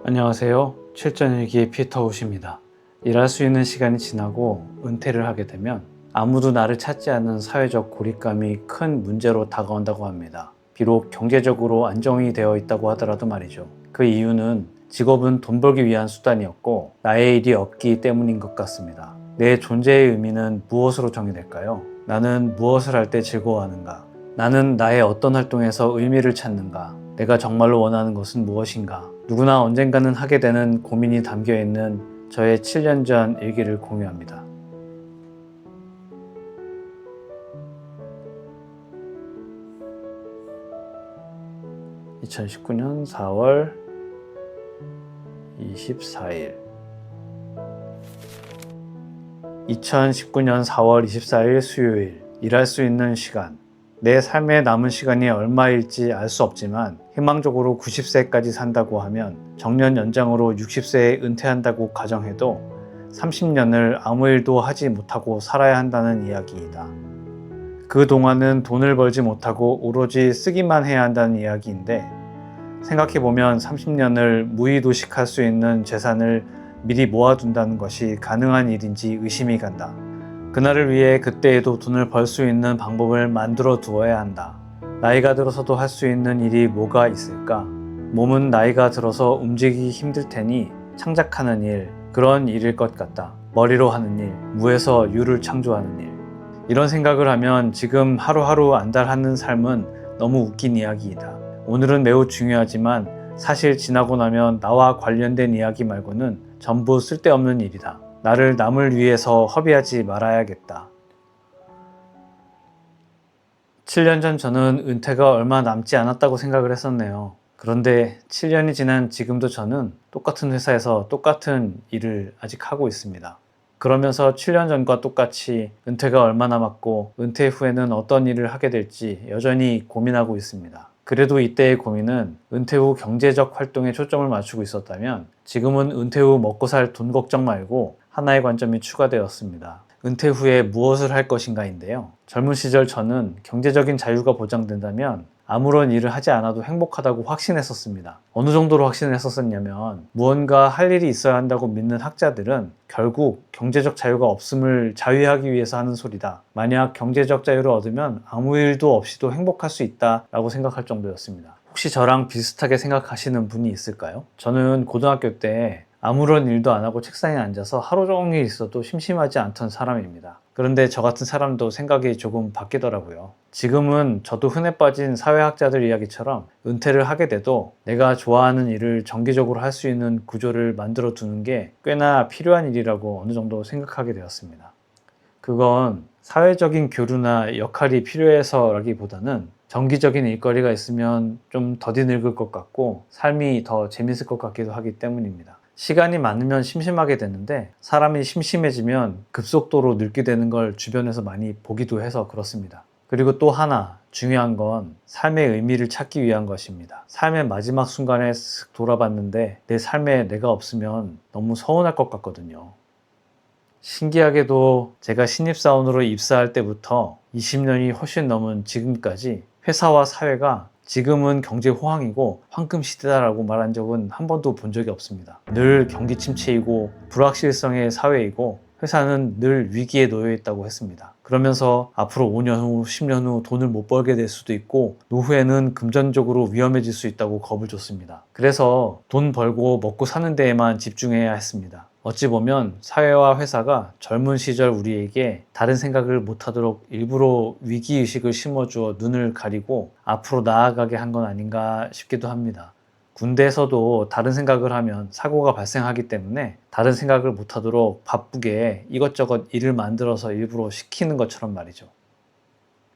안녕하세요. 7전일기의 피터우십니다. 일할 수 있는 시간이 지나고 은퇴를 하게 되면 아무도 나를 찾지 않는 사회적 고립감이 큰 문제로 다가온다고 합니다. 비록 경제적으로 안정이 되어 있다고 하더라도 말이죠. 그 이유는 직업은 돈 벌기 위한 수단이었고 나의 일이 없기 때문인 것 같습니다. 내 존재의 의미는 무엇으로 정의될까요? 나는 무엇을 할 때 즐거워하는가? 나는 나의 어떤 활동에서 의미를 찾는가? 내가 정말로 원하는 것은 무엇인가? 누구나 언젠가는 하게 되는 고민이 담겨 있는 저의 7년 전 일기를 공유합니다. (2019년 4월 24일) 2019년 4월 24일 수요일. 일할 수 있는 시간. 내 삶의 남은 시간이 얼마일지 알 수 없지만 희망적으로 90세까지 산다고 하면 정년 연장으로 60세에 은퇴한다고 가정해도 30년을 아무 일도 하지 못하고 살아야 한다는 이야기이다. 그동안은 돈을 벌지 못하고 오로지 쓰기만 해야 한다는 이야기인데, 생각해보면 30년을 무의도식할 수 있는 재산을 미리 모아둔다는 것이 가능한 일인지 의심이 간다. 그날을 위해 그때에도 돈을 벌 수 있는 방법을 만들어 두어야 한다. 나이가 들어서도 할 수 있는 일이 뭐가 있을까? 몸은 나이가 들어서 움직이기 힘들 테니 창작하는 일, 그런 일일 것 같다. 머리로 하는 일, 무에서 유를 창조하는 일. 이런 생각을 하면 지금 하루하루 안달하는 삶은 너무 웃긴 이야기이다. 오늘은 매우 중요하지만 사실 지나고 나면 나와 관련된 이야기 말고는 전부 쓸데없는 일이다. 나를 남을 위해서 허비하지 말아야겠다. 7년 전 저는 은퇴가 얼마 남지 않았다고 생각을 했었네요. 그런데 7년이 지난 지금도 저는 똑같은 회사에서 똑같은 일을 아직 하고 있습니다. 그러면서 7년 전과 똑같이 은퇴가 얼마 남았고 은퇴 후에는 어떤 일을 하게 될지 여전히 고민하고 있습니다. 그래도 이때의 고민은 은퇴 후 경제적 활동에 초점을 맞추고 있었다면 지금은 은퇴 후 먹고 살 돈 걱정 말고 하나의 관점이 추가되었습니다. 은퇴 후에 무엇을 할 것인가인데요. 젊은 시절 저는 경제적인 자유가 보장된다면 아무런 일을 하지 않아도 행복하다고 확신했었습니다. 어느 정도로 확신을 했었냐면 무언가 할 일이 있어야 한다고 믿는 학자들은 결국 경제적 자유가 없음을 자유하기 위해서 하는 소리다. 만약 경제적 자유를 얻으면 아무 일도 없이도 행복할 수 있다라고 생각할 정도였습니다. 혹시 저랑 비슷하게 생각하시는 분이 있을까요? 저는 고등학교 때 아무런 일도 안 하고 책상에 앉아서 하루 종일 있어도 심심하지 않던 사람입니다. 그런데 저 같은 사람도 생각이 조금 바뀌더라고요. 지금은 저도 흔해 빠진 사회학자들 이야기처럼 은퇴를 하게 돼도 내가 좋아하는 일을 정기적으로 할 수 있는 구조를 만들어 두는 게 꽤나 필요한 일이라고 어느 정도 생각하게 되었습니다. 그건 사회적인 교류나 역할이 필요해서라기보다는 정기적인 일거리가 있으면 좀 더디 늙을 것 같고 삶이 더 재밌을 것 같기도 하기 때문입니다. 시간이 많으면 심심하게 되는데 사람이 심심해지면 급속도로 늙게 되는 걸 주변에서 많이 보기도 해서 그렇습니다. 그리고 또 하나 중요한 건 삶의 의미를 찾기 위한 것입니다. 삶의 마지막 순간에 쓱 돌아봤는데 내 삶에 내가 없으면 너무 서운할 것 같거든요. 신기하게도 제가 신입사원으로 입사할 때부터 20년이 훨씬 넘은 지금까지 회사와 사회가 지금은 경제 호황이고 황금 시대다라고 말한 적은 한 번도 본 적이 없습니다. 늘 경기 침체이고 불확실성의 사회이고 회사는 늘 위기에 놓여 있다고 했습니다. 그러면서 앞으로 5년 후, 10년 후 돈을 못 벌게 될 수도 있고 노후에는 금전적으로 위험해질 수 있다고 겁을 줬습니다. 그래서 돈 벌고 먹고 사는 데에만 집중해야 했습니다. 어찌 보면 사회와 회사가 젊은 시절 우리에게 다른 생각을 못하도록 일부러 위기의식을 심어주어 눈을 가리고 앞으로 나아가게 한 건 아닌가 싶기도 합니다. 군대에서도 다른 생각을 하면 사고가 발생하기 때문에 다른 생각을 못하도록 바쁘게 이것저것 일을 만들어서 일부러 시키는 것처럼 말이죠.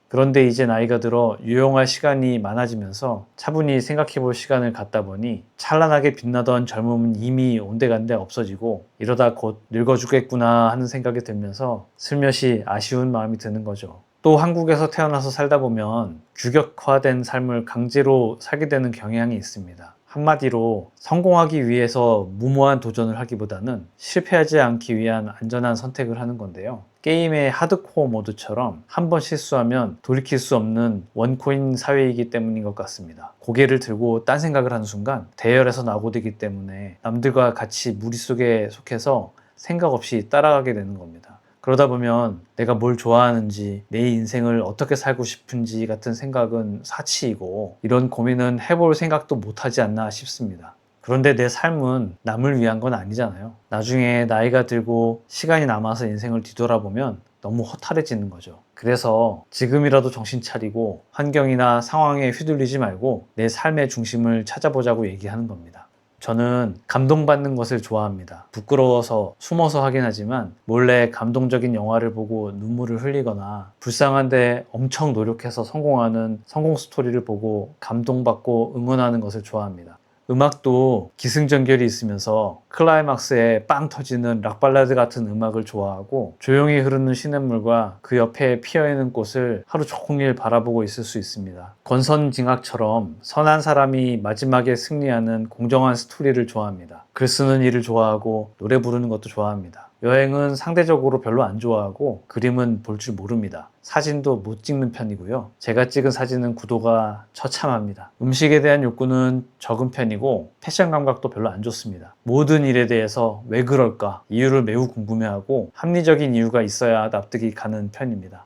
그런데 이제 나이가 들어 유용할 시간이 많아지면서 차분히 생각해 볼 시간을 갖다 보니 찬란하게 빛나던 젊음은 이미 온데간데 없어지고 이러다 곧 늙어 죽겠구나 하는 생각이 들면서 슬며시 아쉬운 마음이 드는 거죠. 또 한국에서 태어나서 살다 보면 규격화된 삶을 강제로 살게 되는 경향이 있습니다. 한마디로 성공하기 위해서 무모한 도전을 하기보다는 실패하지 않기 위한 안전한 선택을 하는 건데요. 게임의 하드코어 모드처럼 한 번 실수하면 돌이킬 수 없는 원코인 사회이기 때문인 것 같습니다. 고개를 들고 딴 생각을 하는 순간 대열에서 낙오되기 때문에 남들과 같이 무리 속에 속해서 생각 없이 따라가게 되는 겁니다. 그러다 보면 내가 뭘 좋아하는지, 내 인생을 어떻게 살고 싶은지 같은 생각은 사치이고, 이런 고민은 해볼 생각도 못하지 않나 싶습니다. 그런데 내 삶은 남을 위한 건 아니잖아요. 나중에 나이가 들고 시간이 남아서 인생을 뒤돌아보면 너무 허탈해지는 거죠. 그래서 지금이라도 정신 차리고 환경이나 상황에 휘둘리지 말고 내 삶의 중심을 찾아보자고 얘기하는 겁니다. 저는 감동받는 것을 좋아합니다. 부끄러워서 숨어서 하긴 하지만 몰래 감동적인 영화를 보고 눈물을 흘리거나 불쌍한데 엄청 노력해서 성공하는 성공 스토리를 보고 감동받고 응원하는 것을 좋아합니다. 음악도 기승전결이 있으면서 클라이막스에 빵 터지는 락발라드 같은 음악을 좋아하고 조용히 흐르는 시냇물과 그 옆에 피어있는 꽃을 하루 종일 바라보고 있을 수 있습니다. 권선징악처럼 선한 사람이 마지막에 승리하는 공정한 스토리를 좋아합니다. 글 쓰는 일을 좋아하고 노래 부르는 것도 좋아합니다. 여행은 상대적으로 별로 안 좋아하고 그림은 볼 줄 모릅니다. 사진도 못 찍는 편이고요. 제가 찍은 사진은 구도가 처참합니다. 음식에 대한 욕구는 적은 편이고 패션 감각도 별로 안 좋습니다. 모든 일에 대해서 왜 그럴까 이유를 매우 궁금해하고 합리적인 이유가 있어야 납득이 가는 편입니다.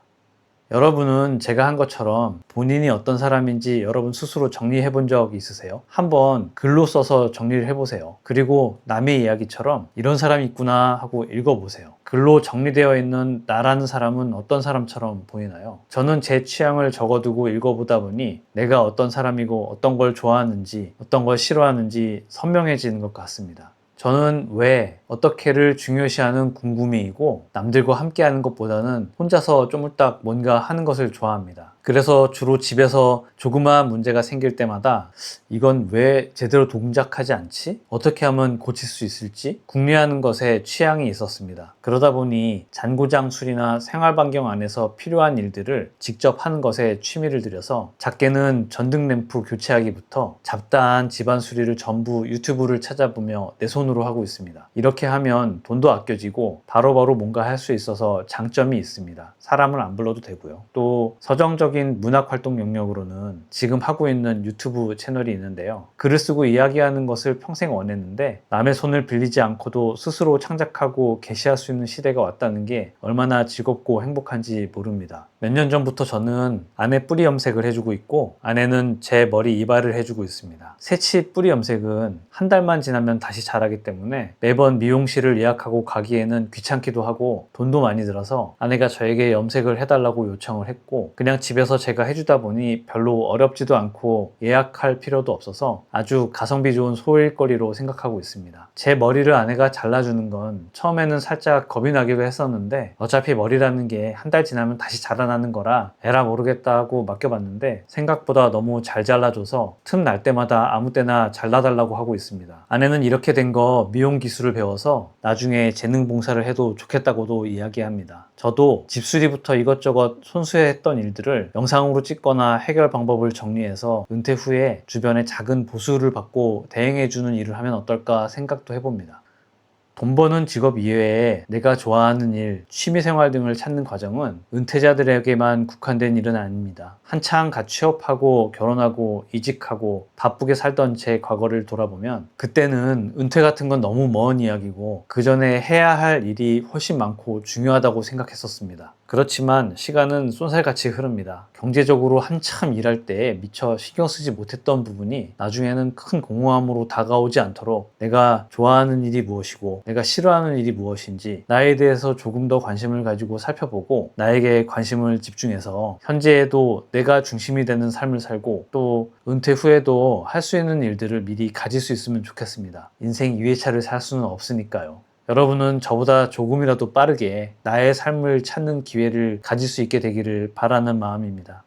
여러분은 제가 한 것처럼 본인이 어떤 사람인지 여러분 스스로 정리해 본 적 있으세요? 한번 글로 써서 정리를 해보세요. 그리고 남의 이야기처럼 이런 사람이 있구나 하고 읽어보세요. 글로 정리되어 있는 나라는 사람은 어떤 사람처럼 보이나요? 저는 제 취향을 적어두고 읽어보다 보니 내가 어떤 사람이고 어떤 걸 좋아하는지 어떤 걸 싫어하는지 선명해지는 것 같습니다. 저는 왜, 어떻게를 중요시하는 궁금이이고 남들과 함께하는 것보다는 혼자서 쪼물딱 뭔가 하는 것을 좋아합니다. 그래서 주로 집에서 조그마한 문제가 생길 때마다 이건 왜 제대로 동작하지 않지? 어떻게 하면 고칠 수 있을지? 궁리하는 것에 취향이 있었습니다. 그러다 보니 잔고장술이나 생활반경 안에서 필요한 일들을 직접 하는 것에 취미를 들여서 작게는 전등램프 교체하기부터 잡다한 집안 수리를 전부 유튜브를 찾아보며 내 손으로 하고 있습니다. 이렇게 하면 돈도 아껴지고 바로바로 뭔가 할 수 있어서 장점이 있습니다. 사람을 안 불러도 되고요. 또 서정적인 문학활동 영역으로는 지금 하고 있는 유튜브 채널이 있는데요. 글을 쓰고 이야기하는 것을 평생 원했는데 남의 손을 빌리지 않고도 스스로 창작하고 게시할 수 있는 시대가 왔다는 게 얼마나 즐겁고 행복한지 모릅니다. 몇 년 전부터 저는 아내 뿌리 염색을 해주고 있고 아내는 제 머리 이발을 해주고 있습니다. 새치 뿌리 염색은 한 달만 지나면 다시 자라기 때문에 매번 미용실을 예약하고 가기에는 귀찮기도 하고 돈도 많이 들어서 아내가 저에게 염색을 해달라고 요청을 했고 그냥 집에서 제가 해주다 보니 별로 어렵지도 않고 예약할 필요도 없어서 아주 가성비 좋은 소일거리로 생각하고 있습니다. 제 머리를 아내가 잘라주는 건 처음에는 살짝 겁이 나기도 했었는데 어차피 머리라는 게 한 달 지나면 다시 자라나는 거라 에라 모르겠다 하고 맡겨봤는데 생각보다 너무 잘 잘라줘서 틈날 때마다 아무 때나 잘라달라고 하고 있습니다. 아내는 이렇게 된 거 미용 기술을 배워서 나중에 재능 봉사를 해도 좋겠다고도 이야기합니다. 저도 집수리부터 이것저것 손수했던 일들을 영상으로 찍거나 해결 방법을 정리해서 은퇴 후에 주변에 작은 보수를 받고 대행해주는 일을 하면 어떨까 생각도 해봅니다. 돈 버는 직업 이외에 내가 좋아하는 일, 취미생활 등을 찾는 과정은 은퇴자들에게만 국한된 일은 아닙니다. 한창 갓 취업하고 결혼하고 이직하고 바쁘게 살던 제 과거를 돌아보면 그때는 은퇴 같은 건 너무 먼 이야기고 그 전에 해야 할 일이 훨씬 많고 중요하다고 생각했었습니다. 그렇지만 시간은 쏜살같이 흐릅니다. 경제적으로 한참 일할 때 미처 신경 쓰지 못했던 부분이 나중에는 큰 공허함으로 다가오지 않도록 내가 좋아하는 일이 무엇이고 내가 싫어하는 일이 무엇인지 나에 대해서 조금 더 관심을 가지고 살펴보고 나에게 관심을 집중해서 현재에도 내가 중심이 되는 삶을 살고 또 은퇴 후에도 할 수 있는 일들을 미리 가질 수 있으면 좋겠습니다. 인생 2회차를 살 수는 없으니까요. 여러분은 저보다 조금이라도 빠르게 나의 삶을 찾는 기회를 가질 수 있게 되기를 바라는 마음입니다.